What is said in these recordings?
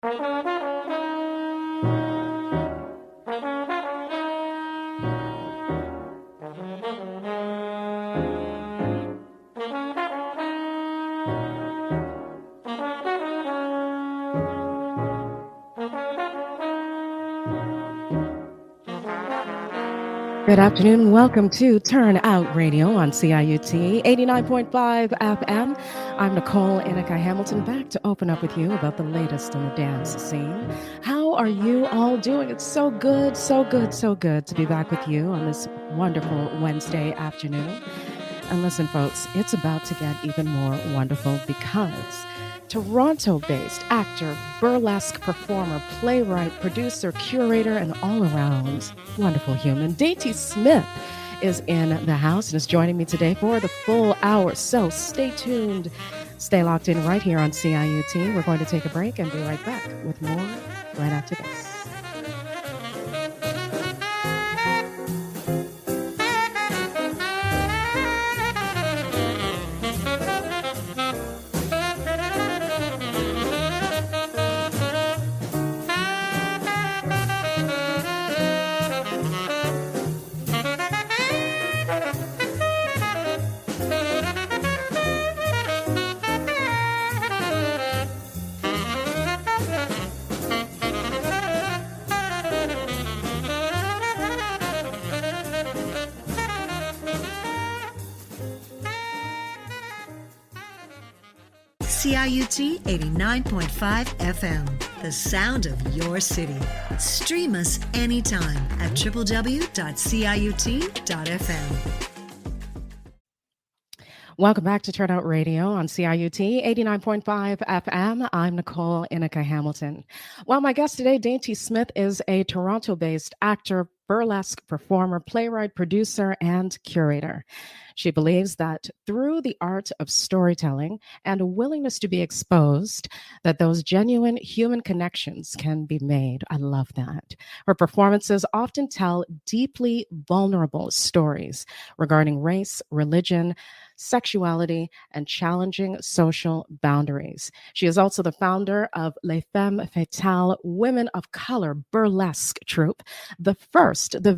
Good afternoon. Welcome to Turn Out Radio on CIUT 89.5 FM. I'm Nicole Inica Hamilton, back to open up with you about the latest in the dance scene. How are you all doing? It's so good to be back with you on this wonderful Wednesday afternoon. And listen, folks, it's about to get even more wonderful because Toronto-based actor, burlesque performer, playwright, producer, curator, and all-around wonderful human, Dainty Smith is in the house and is joining me today for the full hour. So stay tuned, stay locked in right here on CIUT. We're going to take a break and be right back with more right after this. CIUT 89.5 FM, the sound of your city. Stream us anytime at www.ciut.fm. Welcome back to Turn Out Radio on CIUT 89.5 FM. I'm Nicole Inica Hamilton. Well, my guest today, Dainty Smith, is a Toronto-based actor, burlesque performer, playwright, producer, and curator. She believes that through the art of storytelling and a willingness to be exposed, that those genuine human connections can be made. I love that. Her performances often tell deeply vulnerable stories regarding race, religion, sexuality, and challenging social boundaries. She is also the founder of Les Femmes Fatales, Women of Color Burlesque Troupe, the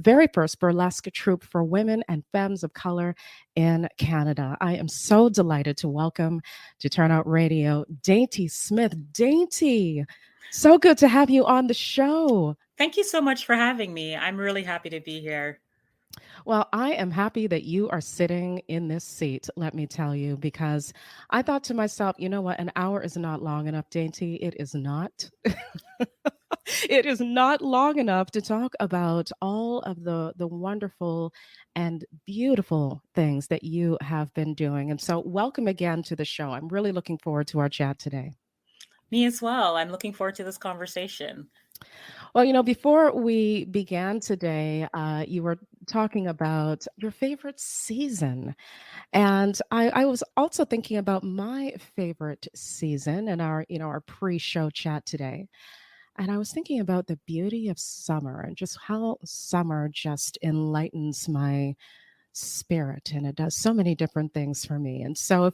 very first burlesque troupe for women and femmes of color in Canada. I am so delighted to welcome to Turn Out Radio, Dainty Smith. Dainty, so good to have you on the show. Thank you so much for having me. I'm really happy to be here. Well, I am happy that you are sitting in this seat, let me tell you, because I thought to myself, you know what, an hour is not long enough, Dainty. It is not. It is not long enough to talk about all of the wonderful and beautiful things that you have been doing. And so welcome again to the show. I'm really looking forward to our chat today. Me as well. I'm looking forward to this conversation. Well, you know, before we began today, you were talking about your favorite season. And I was also thinking about my favorite season and our pre-show chat today. And I was thinking about the beauty of summer and just how summer just enlightens my spirit, and it does so many different things for me. And so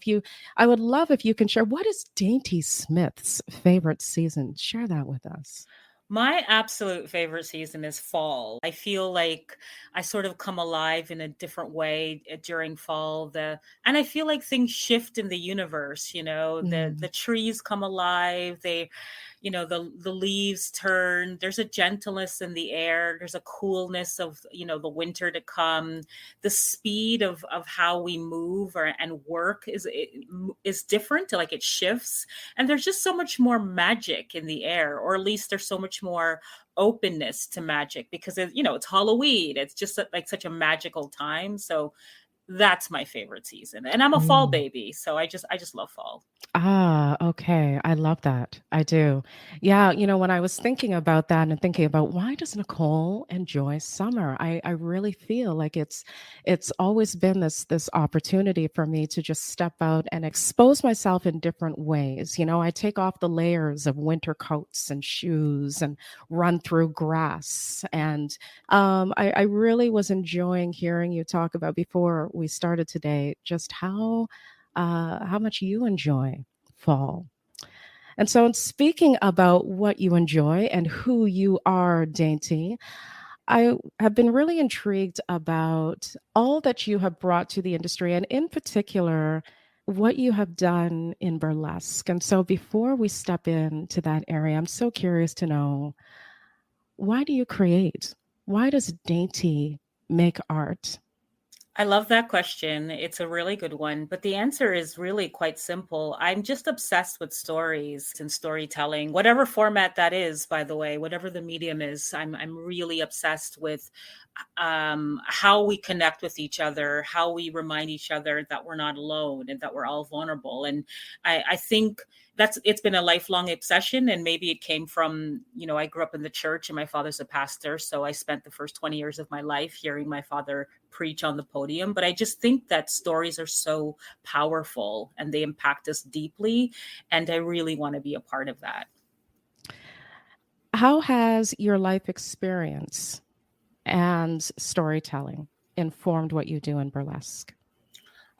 I would love if you can share, what is Dainty Smith's favorite season? Share that with us. My absolute favorite season is fall. I feel like I sort of come alive in a different way during fall. And I feel like things shift in the universe, the trees come alive, the leaves turn. There's a gentleness in the air. There's a coolness of, the winter to come. The speed of how we move and work is different. Like it shifts. And there's just so much more magic in the air, or at least there's so much more openness to magic because it's Halloween. It's just like such a magical time. So that's my favorite season. And I'm a fall baby. So I just love fall. Ah, okay. I love that. I do. Yeah, when I was thinking about that and thinking about why does Nicole enjoy summer, I really feel like it's always been this opportunity for me to just step out and expose myself in different ways. I take off the layers of winter coats and shoes and run through grass. And I really was enjoying hearing you talk about before we started today, just how much you enjoy fall. And so, in speaking about what you enjoy and who you are, Dainty, I have been really intrigued about all that you have brought to the industry, and in particular, what you have done in burlesque. And so, before we step into that area, I'm so curious to know, why do you create? Why does Dainty make art? I love that question. It's a really good one, but the answer is really quite simple. I'm just obsessed with stories and storytelling, whatever format that is, by the way, whatever the medium is. I'm really obsessed with how we connect with each other, how we remind each other that we're not alone and that we're all vulnerable. And I think it's been a lifelong obsession, and maybe it came from, I grew up in the church and my father's a pastor, so I spent the first 20 years of my life hearing my father preach on the podium. But I just think that stories are so powerful and they impact us deeply, and I really want to be a part of that. How has your life experience and storytelling informed what you do in burlesque?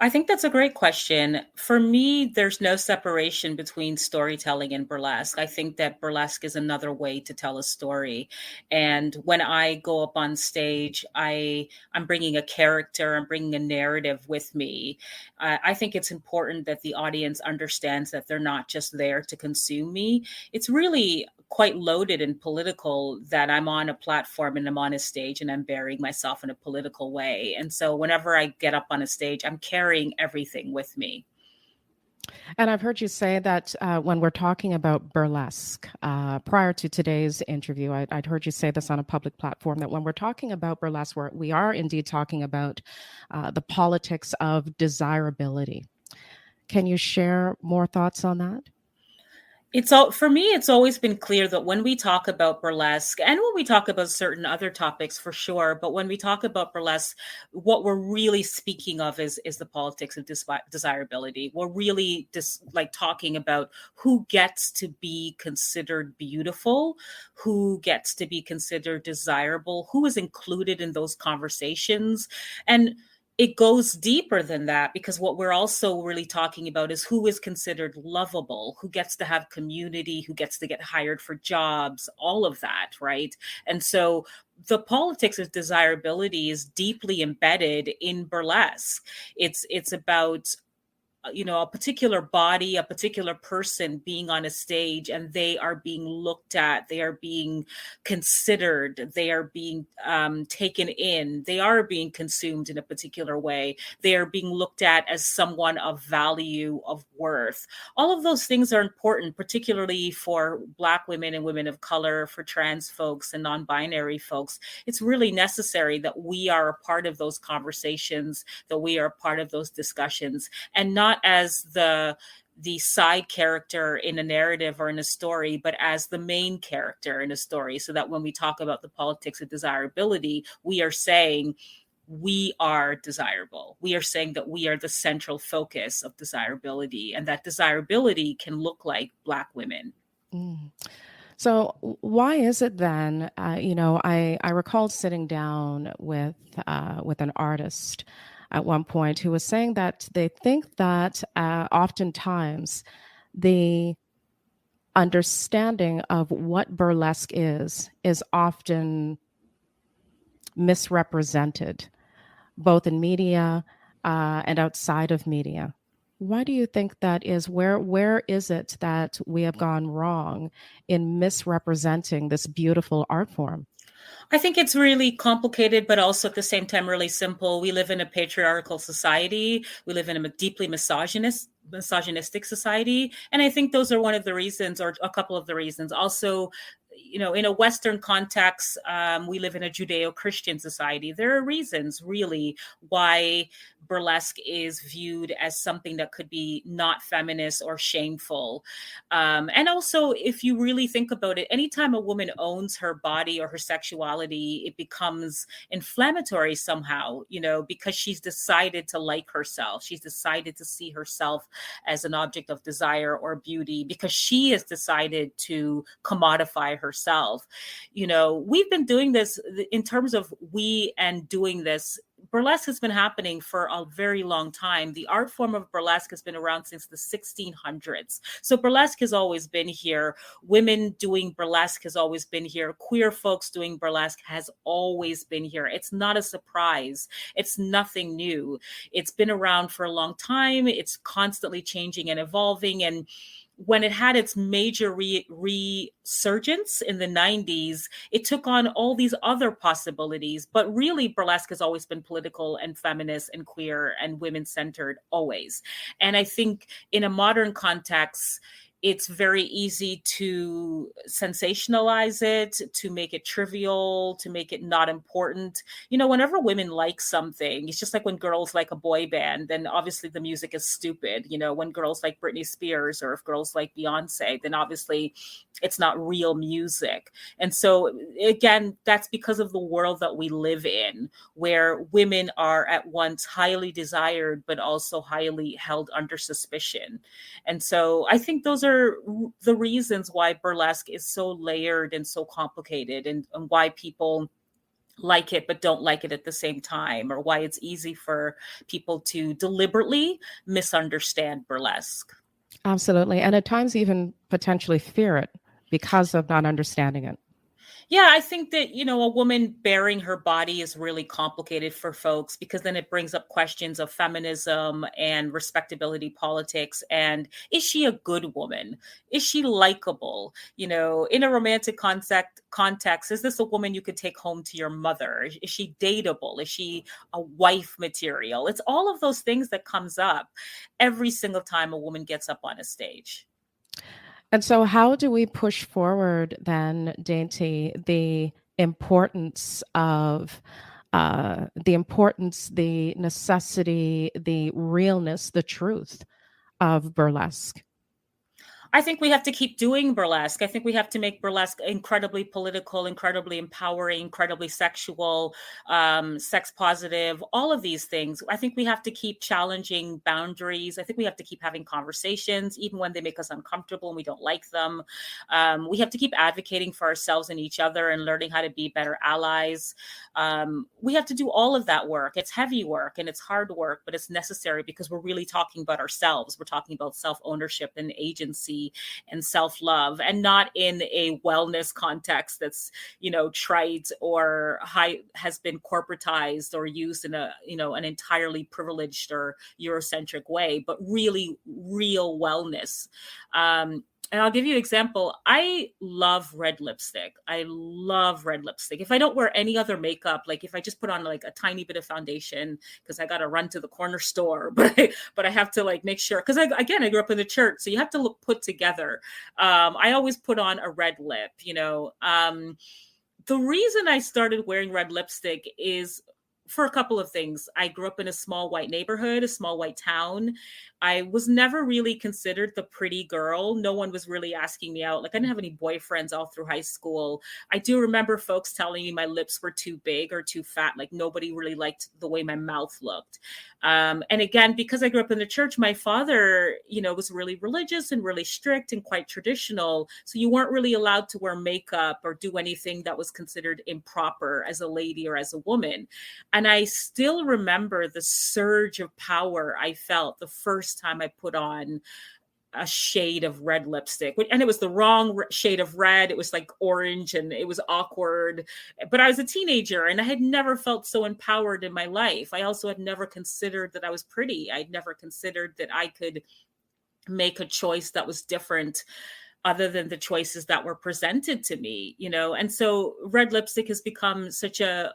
I think that's a great question. For me, there's no separation between storytelling and burlesque. I think that burlesque is another way to tell a story. And when I go up on stage, I'm bringing a character, I'm bringing a narrative with me. I think it's important that the audience understands that they're not just there to consume me. It's really quite loaded and political that I'm on a platform and I'm on a stage and I'm burying myself in a political way. And so whenever I get up on a stage, I'm carrying everything with me. And I've heard you say that when we're talking about burlesque, prior to today's interview, I'd heard you say this on a public platform, that when we're talking about burlesque, we are indeed talking about the politics of desirability. Can you share more thoughts on that? For me, it's always been clear that when we talk about burlesque and when we talk about certain other topics for sure, but when we talk about burlesque, what we're really speaking of is the politics of desirability. We're really just like talking about who gets to be considered beautiful, who gets to be considered desirable, who is included in those conversations. And it goes deeper than that, because what we're also really talking about is who is considered lovable, who gets to have community, who gets to get hired for jobs, all of that, right? And so the politics of desirability is deeply embedded in burlesque. It's about a particular body, a particular person being on a stage, and they are being looked at, they are being considered, they are being taken in, they are being consumed in a particular way, they are being looked at as someone of value, of worth. All of those things are important, particularly for Black women and women of color, for trans folks and non-binary folks. It's really necessary that we are a part of those conversations, that we are a part of those discussions, and not as the side character in a narrative or in a story, but as the main character in a story. So that when we talk about the politics of desirability, we are saying we are desirable. We are saying that we are the central focus of desirability, and that desirability can look like Black women. Mm. So why is it then, I recalled sitting down with an artist at one point who was saying that they think that oftentimes the understanding of what burlesque is often misrepresented, both in media and outside of media. Why do you think that is? Where is it that we have gone wrong in misrepresenting this beautiful art form? I think it's really complicated, but also at the same time really simple. We live in a patriarchal society. We live in a deeply misogynistic society. And I think those are one of the reasons, or a couple of the reasons. Also, in a Western context, we live in a Judeo-Christian society. There are reasons, really, why burlesque is viewed as something that could be not feminist or shameful. And also, if you really think about it, anytime a woman owns her body or her sexuality, it becomes inflammatory somehow, because she's decided to like herself. She's decided to see herself as an object of desire or beauty, because she has decided to commodify herself. We've been doing this in terms of we and doing this. burlesque has been happening for a very long time. The art form of burlesque has been around since the 1600s. So burlesque has always been here. Women doing burlesque has always been here. Queer folks doing burlesque has always been here. It's not a surprise. It's nothing new. It's been around for a long time. It's constantly changing and evolving. And when it had its major resurgence in the 90s, it took on all these other possibilities. But really, burlesque has always been political and feminist and queer and women-centered, always. And I think in a modern context, it's very easy to sensationalize it, to make it trivial, to make it not important. You know, whenever women like something, it's just like when girls like a boy band, then obviously the music is stupid. You know, when girls like Britney Spears or if girls like Beyonce, then obviously it's not real music. And so, again, that's because of the world that we live in, where women are at once highly desired, but also highly held under suspicion. And so I think those are the reasons why burlesque is so layered and so complicated, and why people like it but don't like it at the same time, or why it's easy for people to deliberately misunderstand burlesque. Absolutely. And at times even potentially fear it because of not understanding it. Yeah, I think that, you know, a woman bearing her body is really complicated for folks, because then it brings up questions of feminism and respectability politics. And is she a good woman? Is she likable? You know, in a romantic context, is this a woman you could take home to your mother? Is she dateable? Is she a wife material? It's all of those things that comes up every single time a woman gets up on a stage. And so how do we push forward then, Dainty, the importance, the necessity, the realness, the truth of burlesque? I think we have to keep doing burlesque. I think we have to make burlesque incredibly political, incredibly empowering, incredibly sexual, sex positive, all of these things. I think we have to keep challenging boundaries. I think we have to keep having conversations, even when they make us uncomfortable and we don't like them. We have to keep advocating for ourselves and each other and learning how to be better allies. We have to do all of that work. It's heavy work and it's hard work, but it's necessary because we're really talking about ourselves. We're talking about self-ownership and agency and self-love, and not in a wellness context that's, you know, trite or has been corporatized or used in a, you know, an entirely privileged or Eurocentric way, but really real wellness. And I'll give you an example. I love red lipstick. I love red lipstick. If I don't wear any other makeup, like if I just put on like a tiny bit of foundation because I got to run to the corner store, but I have to like make sure, because I grew up in the church, so you have to look put together. I always put on a red lip, you know. The reason I started wearing red lipstick is for a couple of things. I grew up in a small white neighborhood, a small white town. I was never really considered the pretty girl. No one was really asking me out. Like I didn't have any boyfriends all through high school. I do remember folks telling me my lips were too big or too fat. Like nobody really liked the way my mouth looked. And again, because I grew up in the church, my father, you know, was really religious and really strict and quite traditional. So you weren't really allowed to wear makeup or do anything that was considered improper as a lady or as a woman. And I still remember the surge of power I felt the first time I put on a shade of red lipstick, and it was the wrong shade of red. It was like orange and it was awkward, but I was a teenager and I had never felt so empowered in my life. I also had never considered that I was pretty. I'd never considered that I could make a choice that was different other than the choices that were presented to me, you know? And so red lipstick has become such a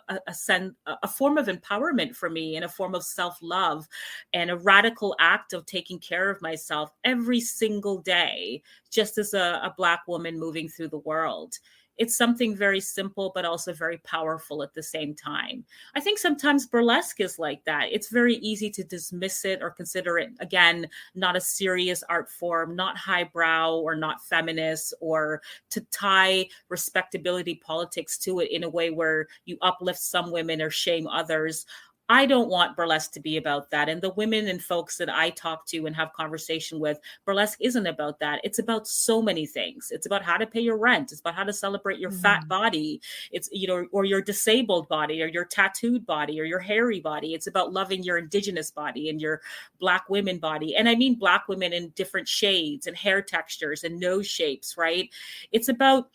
form of empowerment for me, and a form of self-love, and a radical act of taking care of myself every single day, just as a Black woman moving through the world. It's something very simple, but also very powerful at the same time. I think sometimes burlesque is like that. It's very easy to dismiss it or consider it, again, not a serious art form, not highbrow or not feminist, or to tie respectability politics to it in a way where you uplift some women or shame others. I don't want burlesque to be about that. And the women and folks that I talk to and have conversation with, burlesque isn't about that. It's about so many things. It's about how to pay your rent. It's about how to celebrate your fat body. It's, or your disabled body, or your tattooed body, or your hairy body. It's about loving your indigenous body and your Black women body. And I mean Black women in different shades and hair textures and nose shapes, right? It's about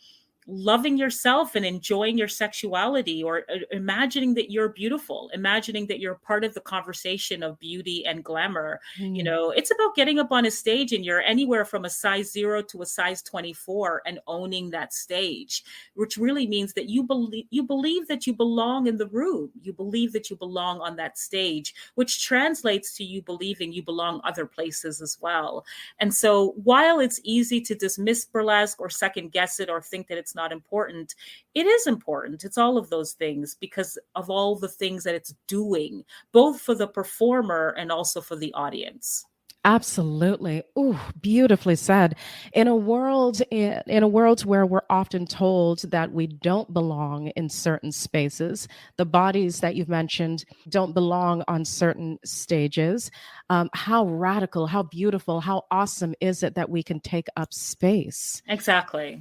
loving yourself and enjoying your sexuality, or imagining that you're beautiful, imagining that you're part of the conversation of beauty and glamour. It's about getting up on a stage and you're anywhere from a size 0 to a size 24 and owning that stage, which really means that you believe that you belong in the room. You believe that you belong on that stage, which translates to you believing you belong other places as well. And so while it's easy to dismiss burlesque or second guess it or think that it's not important, it is important. It's all of those things because of all the things that it's doing, both for the performer and also for the audience. Absolutely. Ooh, beautifully said. In a world where we're often told that we don't belong in certain spaces, the bodies that you've mentioned don't belong on certain stages. How radical, how beautiful, how awesome is it that we can take up space? Exactly.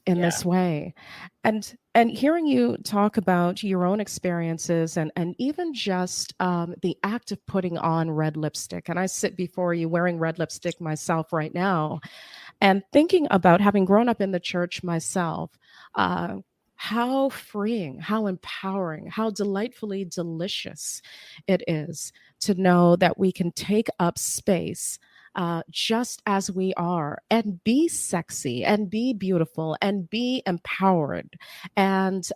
In this way. And hearing you talk about your own experiences and even just the act of putting on red lipstick, and I sit before you wearing red lipstick myself right now, and thinking about having grown up in the church myself, how freeing, how empowering, how delightfully delicious it is to know that we can take up space just as we are, and be sexy and be beautiful and be empowered and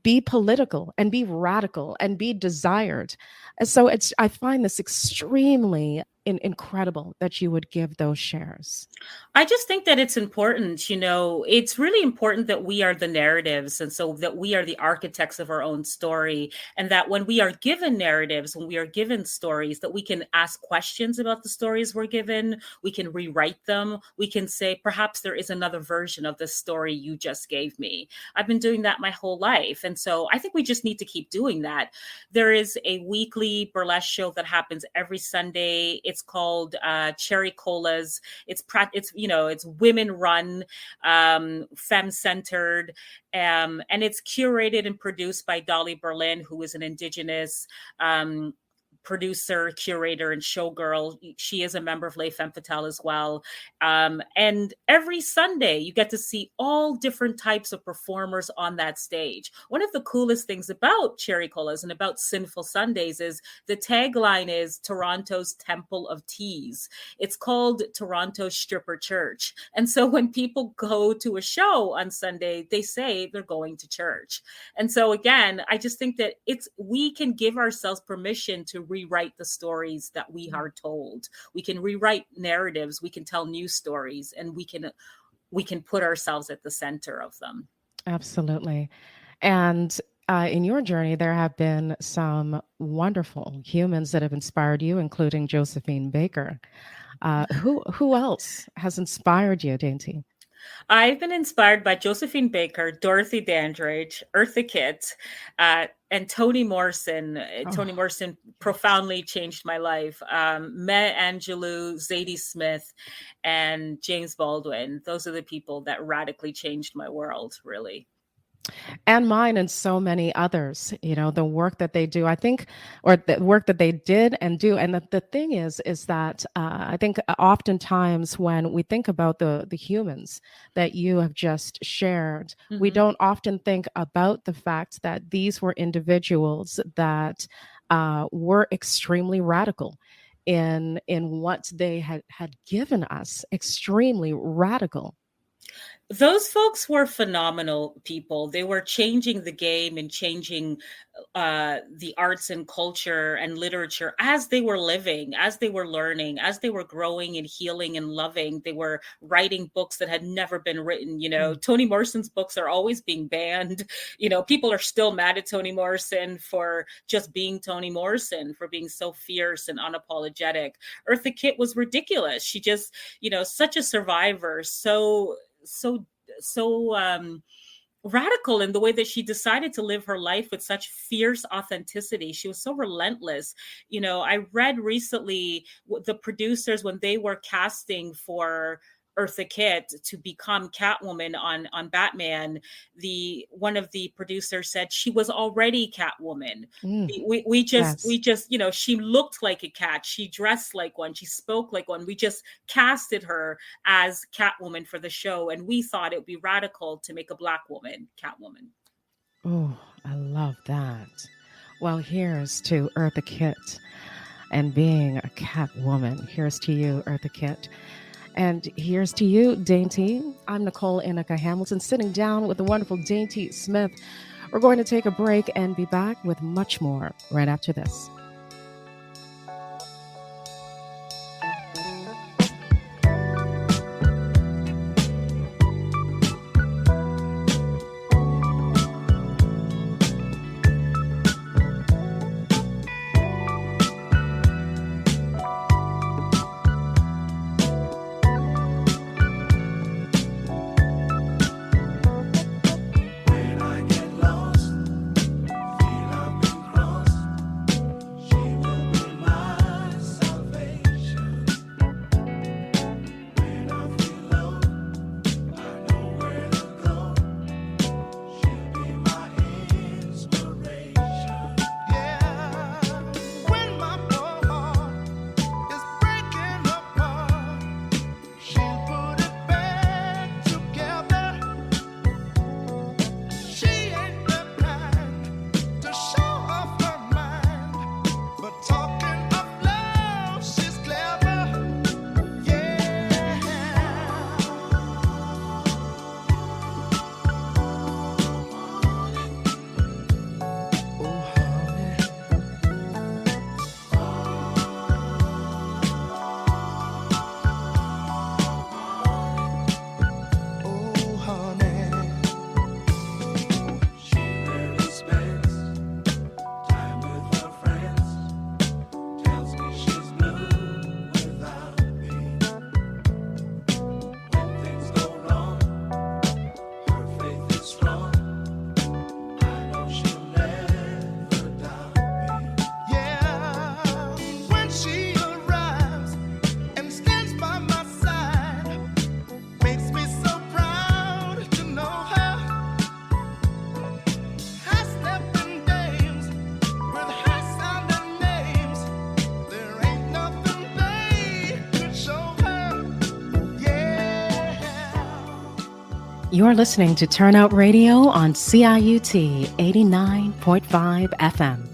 be political and be radical and be desired. And so I find this extremely incredible that you would give those shares. I just think that it's important, it's really important that we are the narratives, and so that we are the architects of our own story, and that when we are given narratives, when we are given stories, that we can ask questions about the stories we're given, we can rewrite them, we can say, perhaps there is another version of the story you just gave me. I've been doing that my whole life, and so I think we just need to keep doing that. There is a weekly burlesque show that happens every Sunday. It's called Cherry Colas. It's women run, Femmes centered, and it's curated and produced by Dolly Berlin, who is an Indigenous producer, curator, and showgirl. She is a member of Les Femmes Fatales as well. And every Sunday, you get to see all different types of performers on that stage. One of the coolest things about Cherry Colas and about Sinful Sundays is the tagline is Toronto's Temple of Tease. It's called Toronto's Stripper Church. And so when people go to a show on Sunday, they say they're going to church. And so again, I just think that we can give ourselves permission to rewrite the stories that we are told. We can rewrite narratives, we can tell new stories, and we can put ourselves at the center of them. Absolutely. And in your journey, there have been some wonderful humans that have inspired you, including Josephine Baker. Who else has inspired you, Dainty? I've been inspired by Josephine Baker, Dorothy Dandridge, Eartha Kitt, and Toni Morrison. Toni Morrison profoundly changed my life. Maya Angelou, Zadie Smith, and James Baldwin. Those are the people that radically changed my world, really. And mine and so many others, the work that they do, I think, or the work that they did and do. And the thing is that I think oftentimes when we think about the humans that you have just shared, we don't often think about the fact that these were individuals that were extremely radical in what they had given us, extremely radical. Those folks were phenomenal people. They were changing the game and changing the arts and culture and literature as they were living, as they were learning, as they were growing and healing and loving. They were writing books that had never been written. Toni Morrison's books are always being banned. People are still mad at Toni Morrison for just being Toni Morrison, for being so fierce and unapologetic. Eartha Kitt was ridiculous. She just, such a survivor, so radical in the way that she decided to live her life with such fierce authenticity. She was so relentless. I read recently the producers, when they were casting for Eartha Kitt to become Catwoman on Batman, the one of the producers said she was already Catwoman. Mm, We yes. just, she looked like a cat, she dressed like one, she spoke like one. We just casted her as Catwoman for the show, and we thought it would be radical to make a Black woman Catwoman. Oh, I love that. Well, here's to Eartha Kitt and being a cat woman. Here's to you, Eartha Kitt. And here's to you, Dainty. I'm Nicole Inica Hamilton, sitting down with the wonderful Dainty Smith. We're going to take a break and be back with much more right after this. You're listening to Turnout Radio on CIUT 89.5 FM.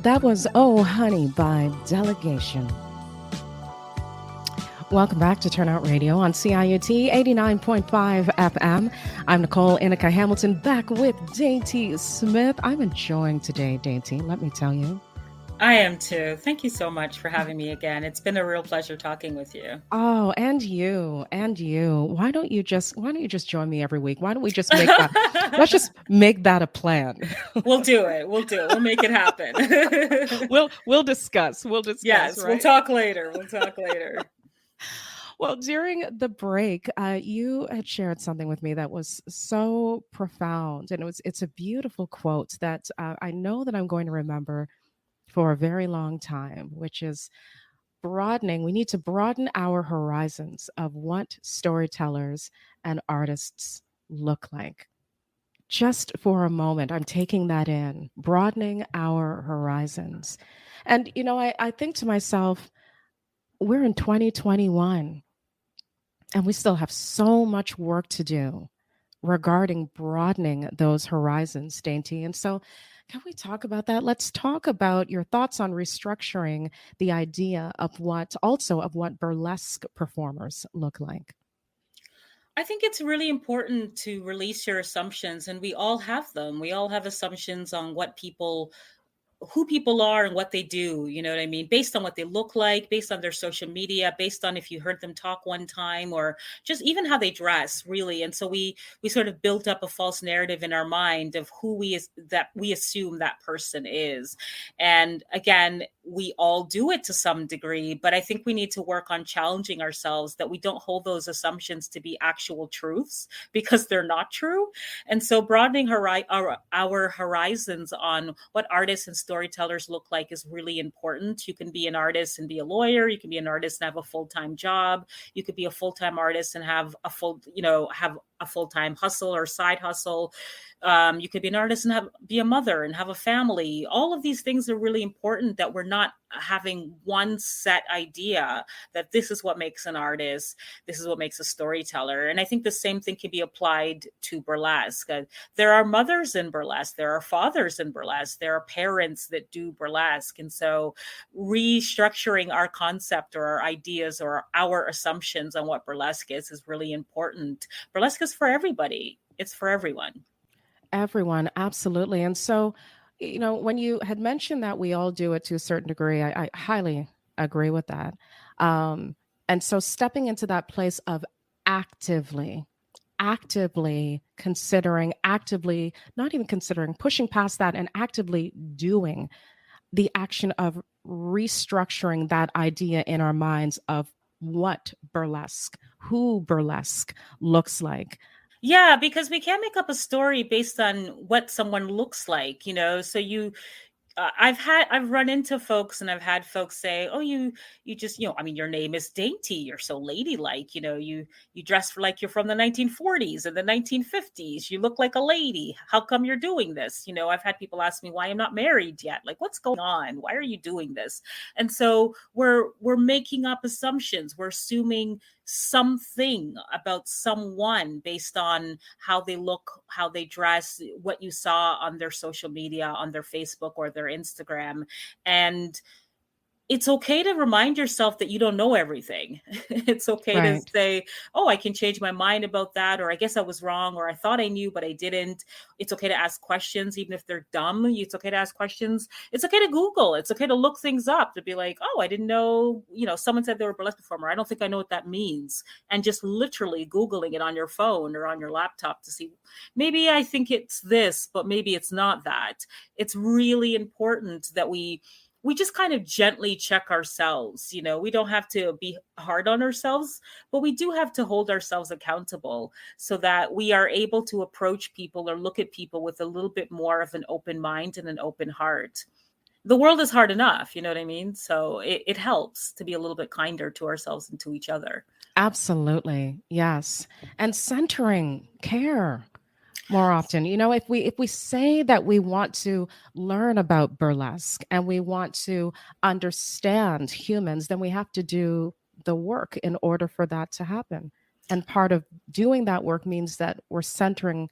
That was Oh Honey by Delegation. Welcome back to Turnout Radio on CIUT 89.5 FM. I'm Nicole Inica Hamilton, back with Dainty Smith. I'm enjoying today, Dainty, let me tell you. I am too. Thank you so much for having me again. It's been a real pleasure talking with you. Oh, and you. Why don't you just join me every week? Why don't we just make that let's just make that a plan. We'll do it. We'll make it happen. We'll discuss. Yes, right? We'll talk later. Well, during the break, you had shared something with me that was so profound, and it's a beautiful quote that I know that I'm going to remember for a very long time, which is broadening. We need to broaden our horizons of what storytellers and artists look like. Just for a moment, I'm taking that in, broadening our horizons. And, I think to myself, we're in 2021 and we still have so much work to do regarding broadening those horizons, Dainty. And so, can we talk about that? Let's talk about your thoughts on restructuring the idea of what burlesque performers look like. I think it's really important to release your assumptions, and we all have them. We all have assumptions on who people are and what they do, you know what I mean? Based on what they look like, based on their social media, based on if you heard them talk one time, or just even how they dress, really. And so we sort of built up a false narrative in our mind of that we assume that person is. And again, we all do it to some degree, but I think we need to work on challenging ourselves that we don't hold those assumptions to be actual truths, because they're not true. And so broadening our horizons on what artists and storytellers look like is really important. You can be an artist and be a lawyer. You can be an artist and have a full-time job. You could be a full-time artist and have a full-time hustle or side hustle. You could be an artist and be a mother and have a family. All of these things are really important, that we're not having one set idea that this is what makes an artist, this is what makes a storyteller. And I think the same thing can be applied to burlesque. There are mothers in burlesque, there are fathers in burlesque, there are parents that do burlesque. And so restructuring our concept or our ideas or our assumptions on what burlesque is really important. Burlesque is for everybody. It's for everyone. Everyone, absolutely. And so, when you had mentioned that we all do it to a certain degree, I highly agree with that. And so, stepping into that place of actively considering, actively, not even considering, pushing past that and actively doing the action of restructuring that idea in our minds of who burlesque looks like. Yeah, because we can't make up a story based on what someone looks like, So I've run into folks, and I've had folks say, "Oh, you just, your name is Dainty. You're so ladylike. You dress like you're from the 1940s and the 1950s. You look like a lady. How come you're doing this?" I've had people ask me why I'm not married yet. Like, what's going on? Why are you doing this? And so we're making up assumptions. We're assuming something about someone based on how they look, how they dress, what you saw on their social media, on their Facebook or their Instagram. And it's okay to remind yourself that you don't know everything. It's okay to say, "Oh, I can change my mind about that," or "I guess I was wrong," or "I thought I knew, but I didn't." It's okay to ask questions, even if they're dumb. It's okay to ask questions. It's okay to Google. It's okay to look things up, to be like, "Oh, I didn't know, someone said they were a burlesque performer. I don't think I know what that means." And just literally Googling it on your phone or on your laptop to see, maybe I think it's this, but maybe it's not that. It's really important that we just kind of gently check ourselves. We don't have to be hard on ourselves, but we do have to hold ourselves accountable so that we are able to approach people or look at people with a little bit more of an open mind and an open heart. The world is hard enough, you know what I mean? So it helps to be a little bit kinder to ourselves and to each other. Absolutely. Yes. And centering care more often. If we say that we want to learn about burlesque and we want to understand humans, then we have to do the work in order for that to happen. And part of doing that work means that we're centering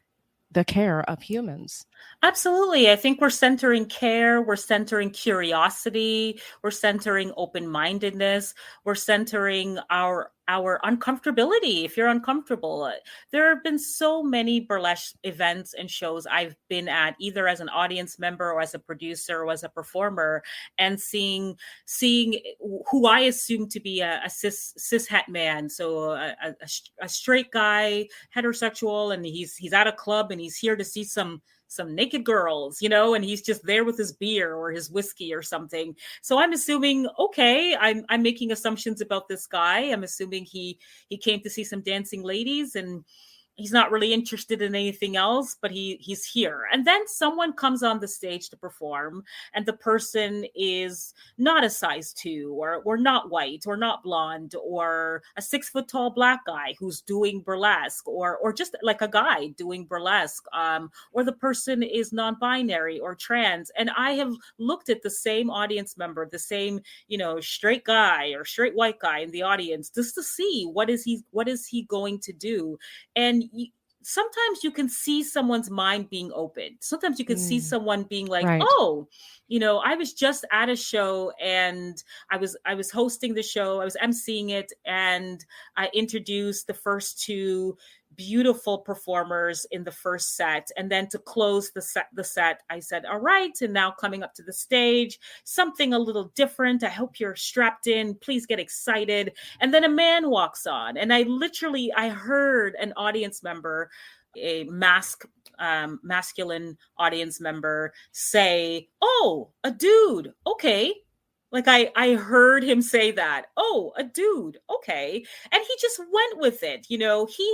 the care of humans. Absolutely. I think we're centering care, we're centering curiosity, we're centering open-mindedness, we're centering our uncomfortability. If you're uncomfortable, there have been so many burlesque events and shows I've been at, either as an audience member or as a producer or as a performer, and seeing who I assume to be a cishet man, so a straight guy, heterosexual, and he's at a club and he's here to see some naked girls, and he's just there with his beer or his whiskey or something. So I'm assuming, okay, I'm making assumptions about this guy. I'm assuming he came to see some dancing ladies, and he's not really interested in anything else, but he's here. And then someone comes on the stage to perform, and the person is not a size 2, or not white, or not blonde, or a 6 foot tall black guy who's doing burlesque, or just like a guy doing burlesque, or the person is non-binary or trans. And I have looked at the same audience member, the same, straight guy or straight white guy in the audience, just to see what is he going to do. And sometimes you can see someone's mind being opened. Sometimes you can see someone being like, Right. oh, I was just at a show and I was hosting the show. I was emceeing it, and I introduced the first two beautiful performers in the first set. And then to close the set, I said, all right, and now coming up to the stage, something a little different. I hope you're strapped in. Please get excited. And then a man walks on, and I heard an audience member, a masculine audience member, say, oh, a dude. Okay. Like I heard him say that, oh, a dude. Okay. And he just went with it. He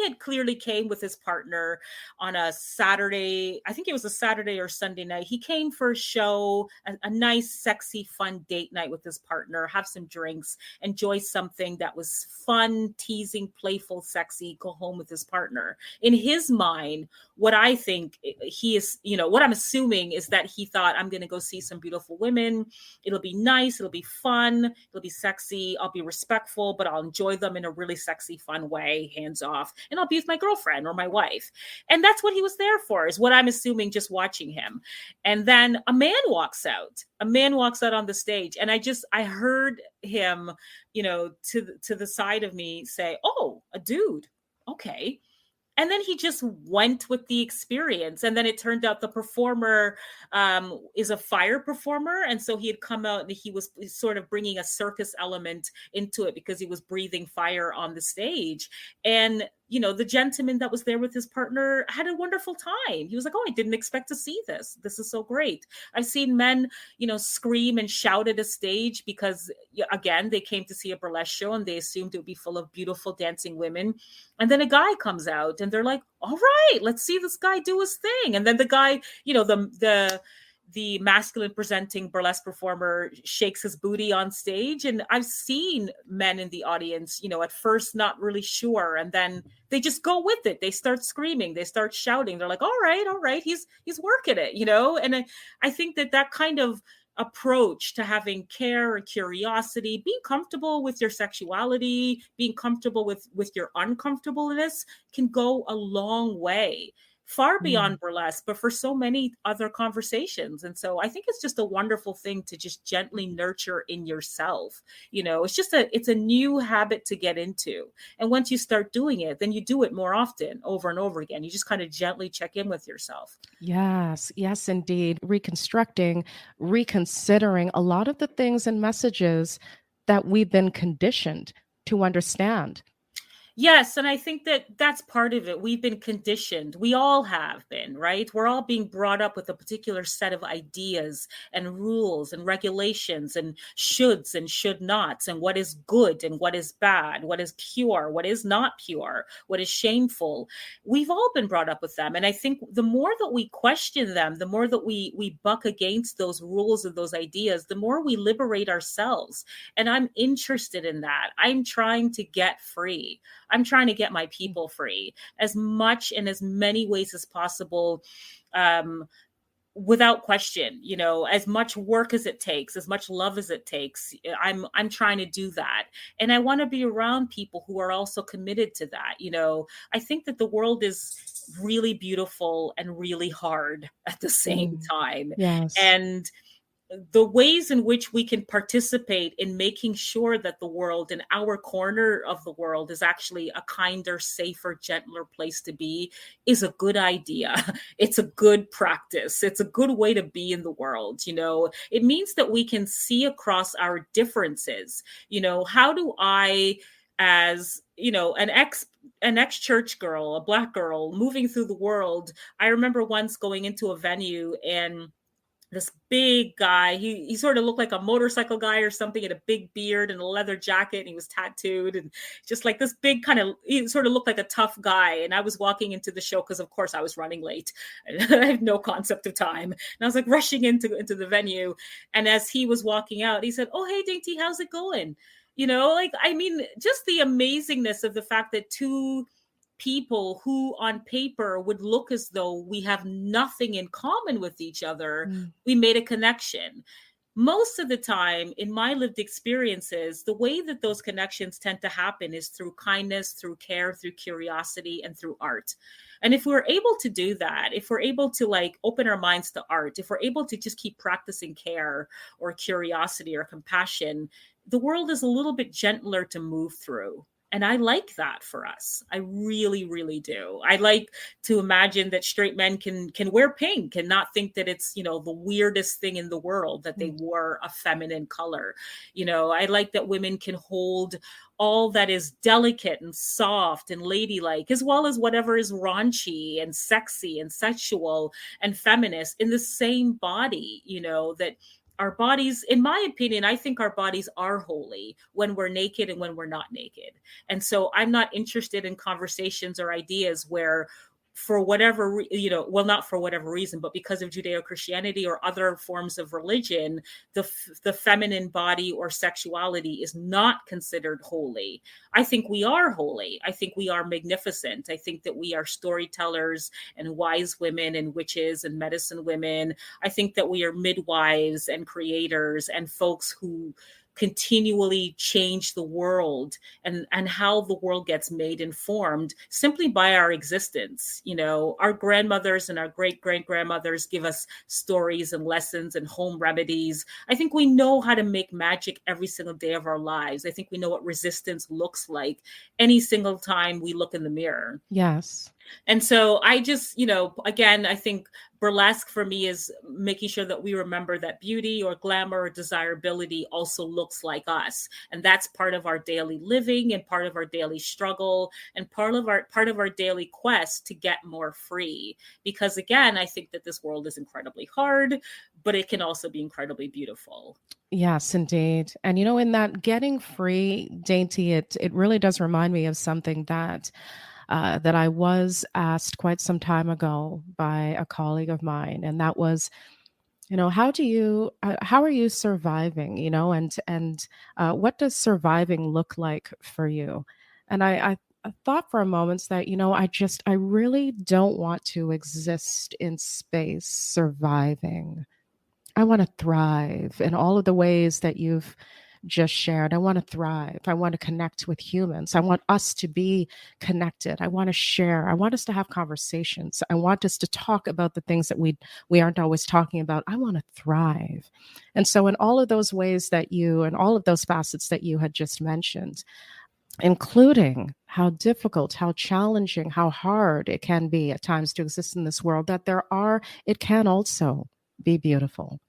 had clearly came with his partner on a Saturday. I think it was a Saturday or Sunday night. He came for a show, a nice, sexy, fun date night with his partner, have some drinks, enjoy something that was fun, teasing, playful, sexy, go home with his partner. In his mind, what I think he is, what I'm assuming is that he thought, I'm going to go see some beautiful women. It'll be nice. It'll be fun. It'll be sexy. I'll be respectful, but I'll enjoy them in a really sexy, fun way, hands off. And I'll be with my girlfriend or my wife. And that's what he was there for, is what I'm assuming, just watching him. And then a man walks out. A man walks out on the stage. And I heard him, to the side of me say, oh, a dude. Okay. And then he just went with the experience. And then it turned out the performer is a fire performer. And so he had come out and he was sort of bringing a circus element into it because he was breathing fire on the stage. And, the gentleman that was there with his partner had a wonderful time. He was like, oh, I didn't expect to see this. This is so great. I've seen men, scream and shout at a stage because, again, they came to see a burlesque show and they assumed it would be full of beautiful dancing women. And then a guy comes out and they're like, all right, let's see this guy do his thing. And then the guy, the masculine presenting burlesque performer shakes his booty on stage. And I've seen men in the audience, at first not really sure. And then they just go with it. They start screaming, they start shouting. They're like, all right, he's working it, And I think that kind of approach to having care and curiosity, being comfortable with your sexuality, being comfortable with your uncomfortableness can go a long way. Far beyond burlesque, but for so many other conversations. And so I think it's just a wonderful thing to just gently nurture in yourself. It's a new habit to get into. And once you start doing it, then you do it more often, over and over again. You just kind of gently check in with yourself. Yes, indeed. Reconstructing, reconsidering a lot of the things and messages that we've been conditioned to understand. Yes. And I think that that's part of it. We've been conditioned. We all have been, right? We're all being brought up with a particular set of ideas and rules and regulations and shoulds and should nots, and what is good and what is bad, what is pure, what is not pure, what is shameful. We've all been brought up with them. And I think the more that we question them, the more that we buck against those rules and those ideas, the more we liberate ourselves. And I'm interested in that. I'm trying to get free. I'm trying to get my people free as much in as many ways as possible, without question, as much work as it takes, as much love as it takes. I'm trying to do that. And I want to be around people who are also committed to that. I think that the world is really beautiful and really hard at the same time. Yes. And the ways in which we can participate in making sure that the world in our corner of the world is actually a kinder, safer, gentler place to be is a good idea. It's a good practice. It's a good way to be in the world. It means that we can see across our differences. How do I, as an ex-church girl, a Black girl moving through the world, I remember once going into a venue and this big guy, he sort of looked like a motorcycle guy or something, and a big beard and a leather jacket, and he was tattooed, and just like this big he sort of looked like a tough guy. And I was walking into the show because of course I was running late. I have no concept of time. And I was like rushing into the venue. And as he was walking out, he said, oh, hey, Dainty, how's it going? Just the amazingness of the fact that two people who on paper would look as though we have nothing in common with each other, we made a connection. most of the time in my lived experiences, the way that those connections tend to happen is through kindness, through care, through curiosity, and through art. And if we're able to do that, if we're able to like open our minds to art, if we're able to just keep practicing care or curiosity or compassion, the world is a little bit gentler to move through. And I like that for us. I really, really do. I like to imagine that straight men can wear pink and not think that it's, the weirdest thing in the world that they wore a feminine color. I like that women can hold all that is delicate and soft and ladylike, as well as whatever is raunchy and sexy and sexual and feminist in the same body, that our bodies, in my opinion, I think our bodies are holy when we're naked and when we're not naked. And so I'm not interested in conversations or ideas where for whatever, not for whatever reason, but because of Judeo-Christianity or other forms of religion, the feminine body or sexuality is not considered holy. I think we are holy. I think we are magnificent. I think that we are storytellers and wise women and witches and medicine women. I think that we are midwives and creators and folks who continually change the world and how the world gets made and formed simply by our existence. Our grandmothers and our great-great-grandmothers give us stories and lessons and home remedies. I think we know how to make magic every single day of our lives. I think we know what resistance looks like any single time we look in the mirror. Yes. And so I just, again, I think burlesque for me is making sure that we remember that beauty or glamour or desirability also looks like us. And that's part of our daily living and part of our daily struggle and part of our daily quest to get more free. Because again, I think that this world is incredibly hard, but it can also be incredibly beautiful. Yes, indeed. And, in that getting free, Dainty, it really does remind me of something that I was asked quite some time ago by a colleague of mine. And that was, how are you surviving, and what does surviving look like for you? And I thought for a moment that, I really don't want to exist in space surviving. I want to thrive in all of the ways that you've just shared. I want to thrive. I want to connect with humans. I want us to be connected. I want to share. I want us to have conversations. I want us to talk about the things that we aren't always talking about. I want to thrive. And so in all of those ways and all of those facets that you had just mentioned, including how difficult, how challenging, how hard it can be at times to exist in this world, it can also be beautiful.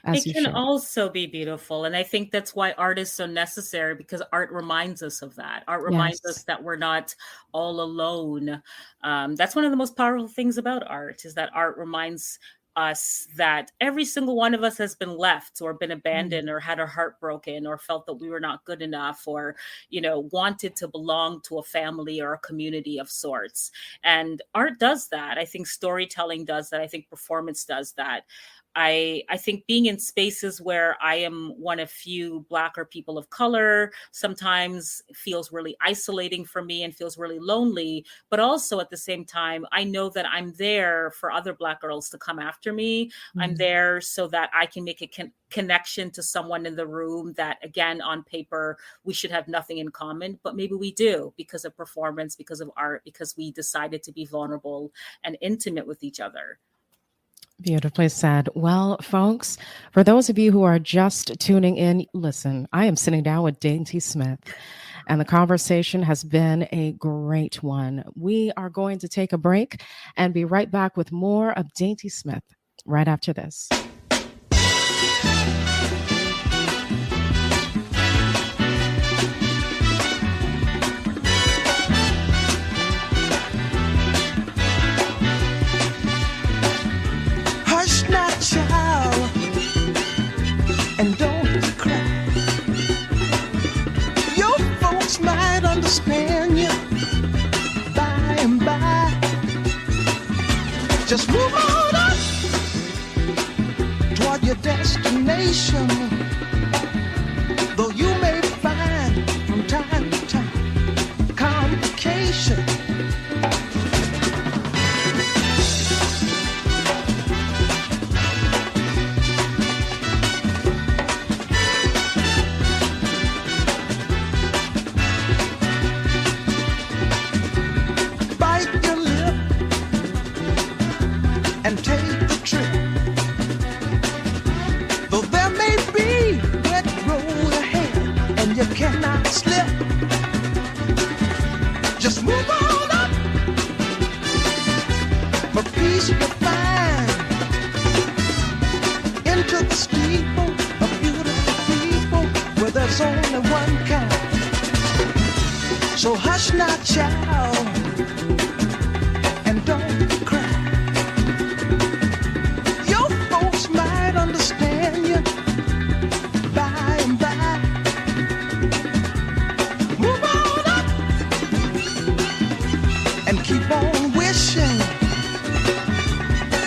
It can also be beautiful. And I think that's why art is so necessary, because art reminds us of that. Art reminds us that we're not all alone. That's one of the most powerful things about art, is that art reminds us that every single one of us has been left or been abandoned or had our heart broken or felt that we were not good enough or, wanted to belong to a family or a community of sorts. And art does that. I think storytelling does that. I think performance does that. I think being in spaces where I am one of few Black or people of color sometimes feels really isolating for me and feels really lonely. But also at the same time, I know that I'm there for other Black girls to come after me. Mm-hmm. I'm there so that I can make a connection to someone in the room that, again, on paper, we should have nothing in common, but maybe we do because of performance, because of art, because we decided to be vulnerable and intimate with each other. Beautifully said. Well, folks, for those of you who are just tuning in, listen, I am sitting down with Dainty Smith, and the conversation has been a great one. We are going to take a break and be right back with more of Dainty Smith right after this. Child, and don't cry. Your folks might understand you by and by. Just move on up toward your destination, though you may find from time to time complication. to the steeple of beautiful people where there's only one kind. So hush not, child, and don't cry. Your folks might understand you by and by. Move on up and keep on wishing.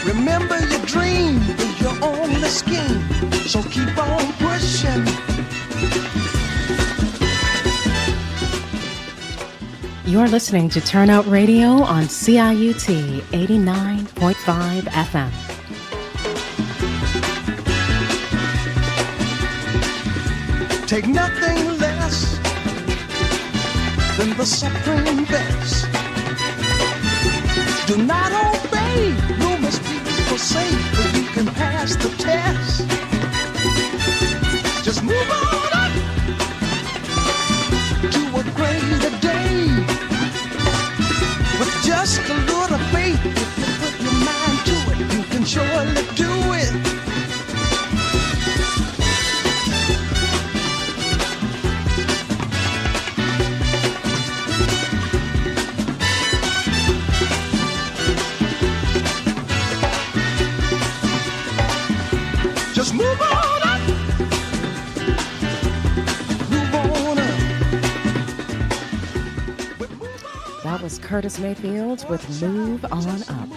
Remember your dream is your only scheme, so keep on pushing. You're listening to Turnout Radio on CIUT 89.5 FM. Take nothing less than the supreme best. Do not obey, rumors people say, but you can pass the test. Just move on up to a greater day. With just a little faith, if you put your mind to it, you can surely do it. Just move on up. Move on up. That was Curtis Mayfield with Move On Up.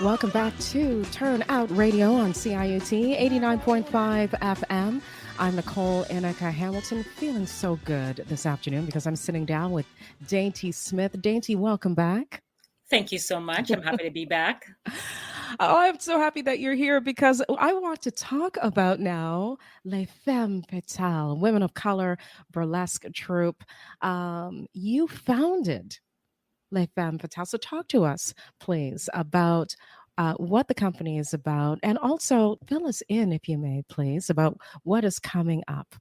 Welcome back to Turnout Radio on CIUT 89.5 FM. I'm Nicole Inica Hamilton, feeling so good this afternoon because I'm sitting down with Dainty Smith. Dainty, welcome back. Thank you so much. I'm happy to be back. Oh, I'm so happy that you're here because I want to talk about now Les Femmes Fatales, Women of Color Burlesque Troupe. You founded Les Femmes Fatales. So talk to us, please, about what the company is about, and also fill us in, if you may, please, about what is coming up.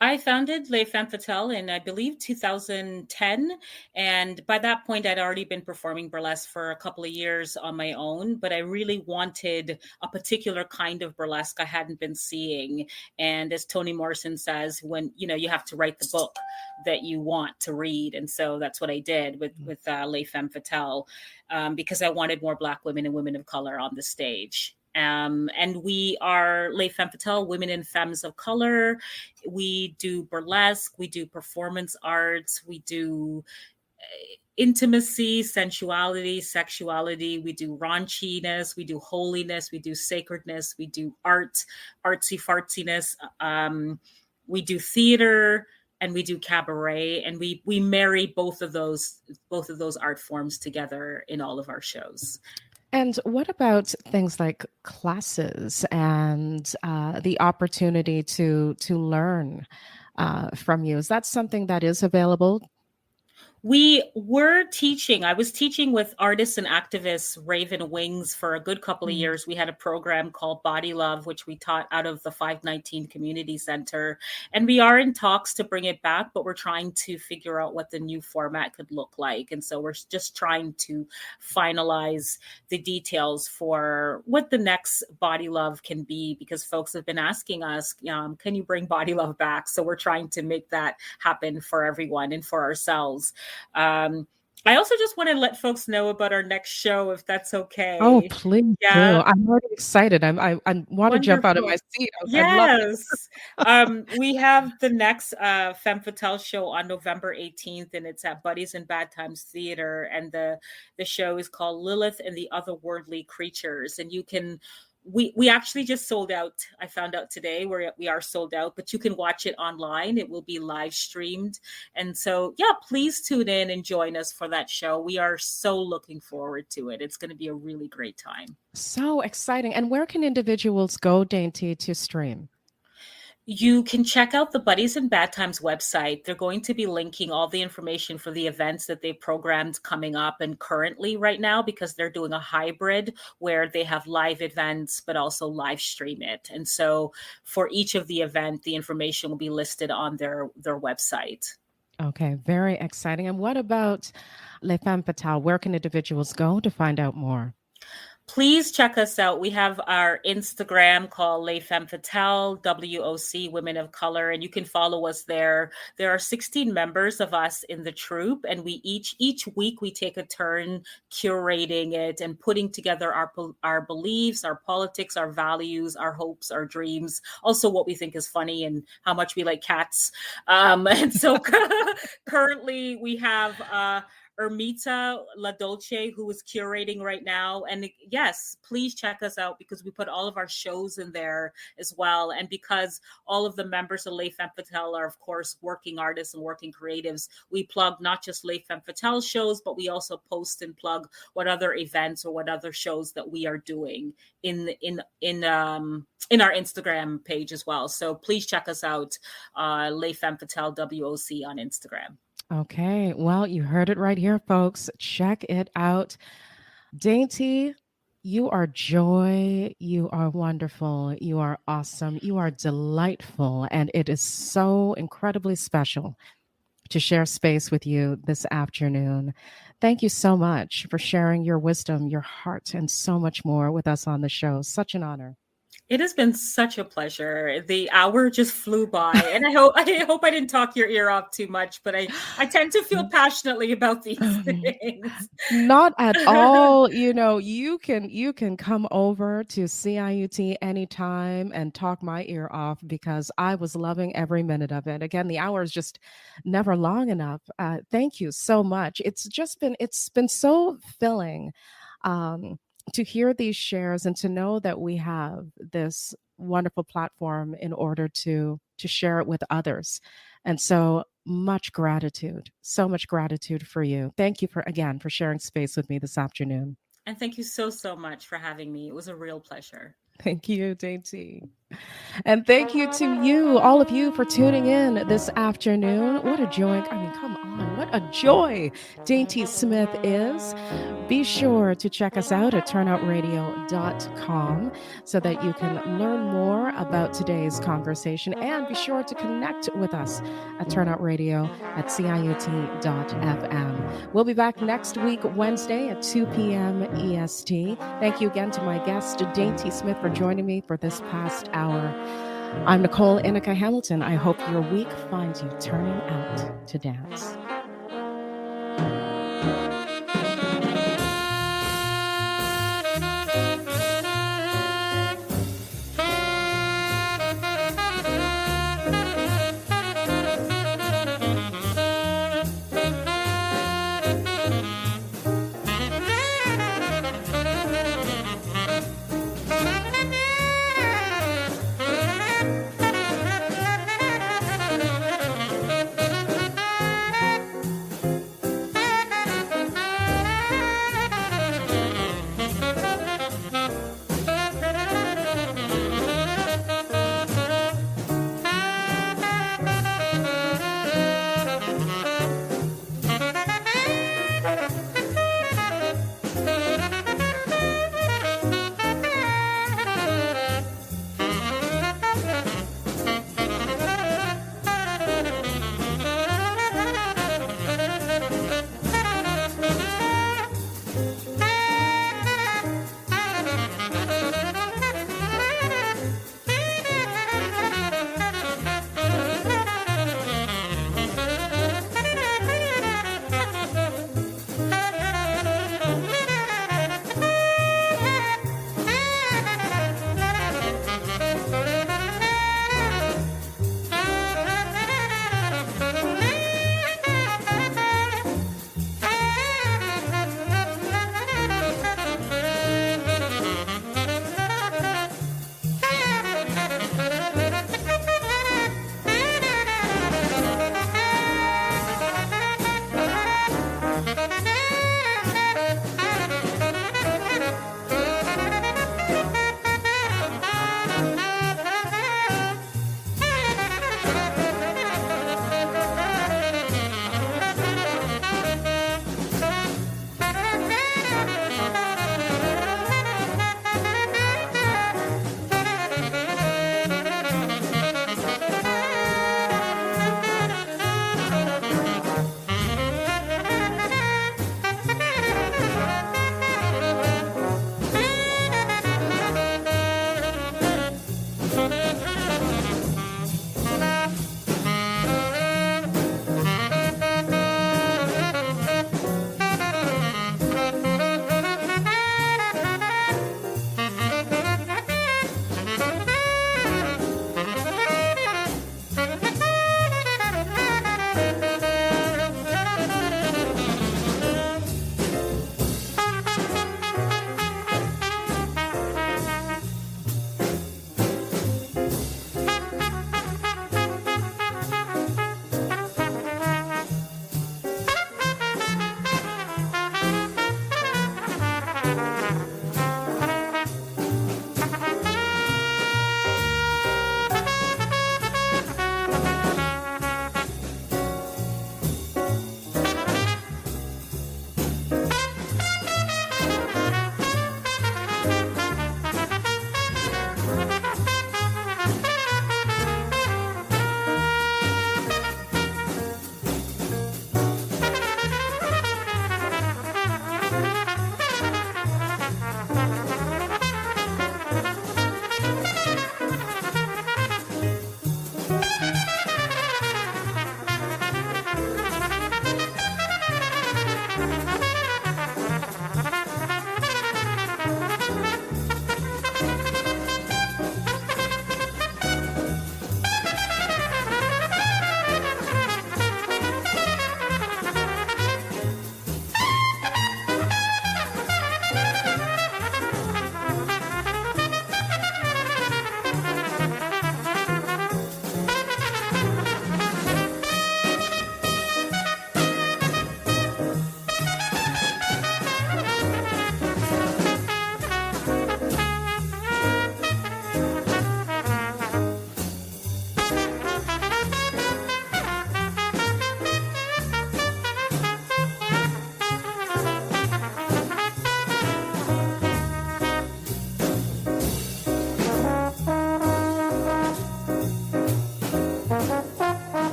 I founded Les Femmes Fatales in, I believe, 2010. And by that point, I'd already been performing burlesque for a couple of years on my own, but I really wanted a particular kind of burlesque I hadn't been seeing. And as Toni Morrison says, when, you have to write the book that you want to read. And so that's what I did with Les Femmes Fatales, because I wanted more Black women and women of color on the stage. And we are Les Femmes Fatales, women and femmes of color. We do burlesque, we do performance arts, we do intimacy, sensuality, sexuality, we do raunchiness, we do holiness, we do sacredness, we do art, artsy fartsiness, we do theater, and we do cabaret, and we marry both of those art forms together in all of our shows. And what about things like classes and the opportunity to learn from you? Is that something that is available? We were teaching. I was teaching with artists and activists Raven Wings for a good couple of years. We had a program called Body Love, which we taught out of the 519 Community Center. And we are in talks to bring it back, but we're trying to figure out what the new format could look like. And so we're just trying to finalize the details for what the next Body Love can be, because folks have been asking us, can you bring Body Love back? So we're trying to make that happen for everyone and for ourselves. I also just want to let folks know about our next show, if that's okay. Oh, please do. I'm already excited. I want to jump out of my seat. Yes. We have the next Femme Fatale show on November 18th, and it's at Buddies in Bad Times Theater. And the show is called Lilith and the Otherworldly Creatures. And you can... We actually just sold out. I found out today we are sold out, but you can watch it online. It will be live streamed. And so, please tune in and join us for that show. We are so looking forward to it. It's going to be a really great time. So exciting. And where can individuals go, Dainty, to stream? You can check out the Buddies in Bad Times website. They're going to be linking all the information for the events that they've programmed coming up and currently right now, because they're doing a hybrid where they have live events, but also live stream it. And so for each of the event, the information will be listed on their website. Okay, very exciting. And what about Les Femmes Fatales? Where can individuals go to find out more? Please check us out. We have our Instagram called Les Femmes Fatales, WOC, Women of Color, and you can follow us there. There are 16 members of us in the troupe, and we each week we take a turn curating it and putting together our beliefs, our politics, our values, our hopes, our dreams, also what we think is funny and how much we like cats. And so currently we have Ermita La Dolce, who is curating right now. And yes, please check us out because we put all of our shows in there as well. And because all of the members of Les Femmes Fatales are, of course, working artists and working creatives, we plug not just Les Femmes Fatales shows, but we also post and plug what other events or what other shows that we are doing in our Instagram page as well. So please check us out, Les Femmes Fatales WOC on Instagram. Okay, well, you heard it right here, folks. Check it out. Dainty, you are joy. You are wonderful. You are awesome. You are delightful. And it is so incredibly special to share space with you this afternoon. Thank you so much for sharing your wisdom, your heart, and so much more with us on the show. Such an honor. It has been such a pleasure. The hour just flew by, and I hope I didn't talk your ear off too much, but I tend to feel passionately about these things. Not at all. You know, you can come over to CIUT anytime and talk my ear off because I was loving every minute of it. Again, the hour is just never long enough. Thank you so much. It's been so filling. To hear these shares and to know that we have this wonderful platform in order to share it with others. And so much gratitude for you. Thank you for sharing space with me this afternoon. And thank you so much for having me. It was a real pleasure. Thank you, Dainty. And thank you to you, all of you, for tuning in this afternoon. What a joy. I mean, come on. What a joy Dainty Smith is. Be sure to check us out at turnoutradio.com so that you can learn more about today's conversation, and be sure to connect with us at Turnout Radio at CIUT.FM. We'll be back next week, Wednesday at 2 p.m. EST. Thank you again to my guest, Dainty Smith, for joining me for this past hour. I'm Nicole Inica Hamilton. I hope your week finds you turning out to dance.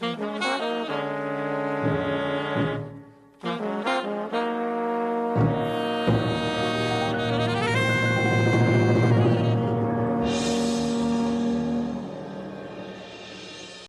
Thank